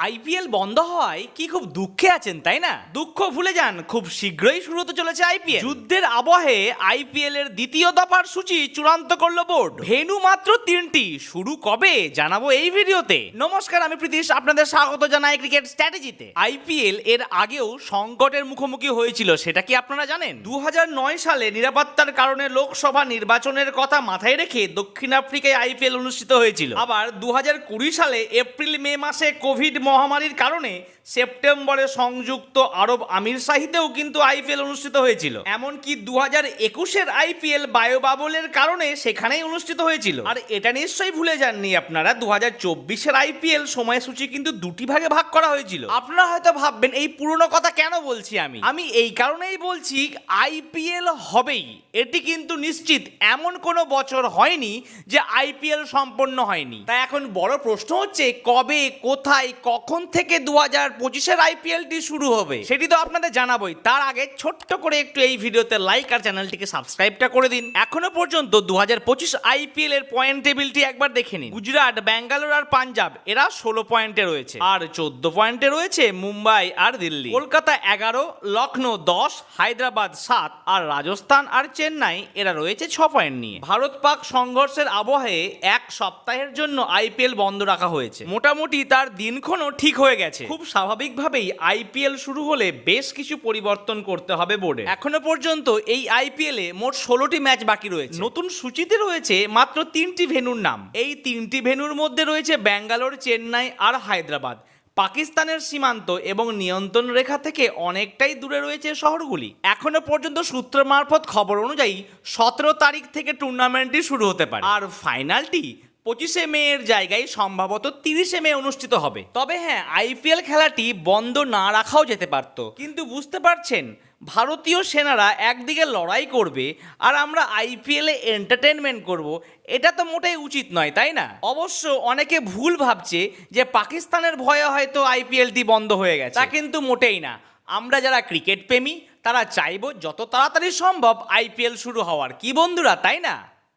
IPL বন্ধ হওয়ায় কি খুব দুঃখে আছেন তাই না? দুঃখ ভুলে যান, খুব শীঘ্রই শুরু হতে চলেছে আইপিএল। যুদ্ধের আবহে আইপিএল এর দ্বিতীয় দফার সূচি চূড়ান্ত করলো বোর্ড। ভেন্যু মাত্র 3টি, শুরু কবে জানাবো এই ভিডিওতে। নমস্কার, আমি প্রীতিশ, আপনাদের স্বাগত জানাই ক্রিকেট স্ট্র্যাটেজিতে। আইপিএল এর আগেও সংকটের মুখোমুখি হয়েছিল, সেটা কি আপনারা জানেন? 2009 সালে নিরাপত্তার কারণে লোকসভা নির্বাচনের কথা মাথায় রেখে দক্ষিণ আফ্রিকায় আইপিএল অনুষ্ঠিত হয়েছিল। আবার 2020 সালে এপ্রিল মে মাসে কোভিড মহামারীর কারণে সেপ্টেম্বরে সংযুক্ত আরব আমিরশাহিতেও কিন্তু আইপিএল অনুষ্ঠিত হয়েছিল। এমনকি 2021-এর আইপিএল বায়োবাবলের কারণে সেখানেই অনুষ্ঠিত হয়েছিল। আর এটা নিশ্চয়ই ভুলে যাননি আপনারা, 2024-এর আইপিএল সময়সূচি কিন্তু দুটি ভাগে ভাগ করা হয়েছিল। আপনারা হয়তো ভাববেন এই পুরনো কথা কেন বলছি আমি এই কারণেই বলছি, আইপিএল হবেই, এটি কিন্তু নিশ্চিত। এমন কোনো বছর হয়নি যে আইপিএল সম্পন্ন হয়নি। তাই এখন বড় প্রশ্ন হচ্ছে, কবে, কোথায়, কখন থেকে 2025-এর আইপিএলটি শুরু হবে সেটি তো আপনাদের জানাবোই। তার আগে ছোট্ট করে একটু এই ভিডিওতে লাইক আর চ্যানেলটিকে সাবস্ক্রাইবটা করে দিন। এখনো পর্যন্ত 2025 আইপিএল এর পয়েন্ট টেবিলটি একবার দেখে নিন। গুজরাট, ব্যাঙ্গালোর আর পাঞ্জাব এরা 16 পয়েন্টে রয়েছে, আর 14 পয়েন্টে রয়েছে মুম্বাই আর দিল্লি। কলকাতা 11, লখনৌ 10, হায়দ্রাবাদ 7 আর রাজস্থান আর চেন্নাই এরা রয়েছে 6 পয়েন্ট নিয়ে। ভারত পাক সংঘর্ষের আবহে এক সপ্তাহের জন্য আইপিএল বন্ধ রাখা হয়েছে। মোটামুটি তার দিনক্ষণও ঠিক হয়ে গেছে। খুব স্বাভাবিকভাবেই আইপিএল শুরু হলে বেশ কিছু পরিবর্তন করতে হবে বোর্ডে। এখনো পর্যন্ত এই আইপিএলে মোট 16টি ম্যাচ বাকি রয়েছে। নতুন সূচিতে রয়েছে মাত্র 3টি ভেন্যুর নাম। এই 3টি ভেন্যুর মধ্যে রয়েছে ব্যাঙ্গালোর, চেন্নাই আর হায়দ্রাবাদ। পাকিস্তানের সীমান্ত এবং নিয়ন্ত্রণ রেখা থেকে অনেকটাই দূরে রয়েছে শহরগুলি। এখনো পর্যন্ত সূত্র মারফত খবর অনুযায়ী 17 তারিখ থেকে টুর্নামেন্টটি শুরু হতে পারে, আর ফাইনালটি 25 মে এর জায়গায় সম্ভবত 30 মে অনুষ্ঠিত হবে। তবে হ্যাঁ, আইপিএল খেলাটি বন্ধ না রাখাও যেতে পারত, কিন্তু বুঝতে পারছেন, ভারতীয় সেনারা একদিকে লড়াই করবে আর আমরা আইপিএলে এন্টারটেনমেন্ট করব, এটা তো মোটেই উচিত নয়, তাই না? অবশ্য অনেকে ভুল ভাবছে যে পাকিস্তানের ভয়ে হয়তো আইপিএলটি বন্ধ হয়ে গেছে, তা কিন্তু মোটেই না। আমরা যারা ক্রিকেট প্রেমী তারা চাইবো যত তাড়াতাড়ি সম্ভব আইপিএল শুরু হওয়ার, কি বন্ধুরা, তাই না?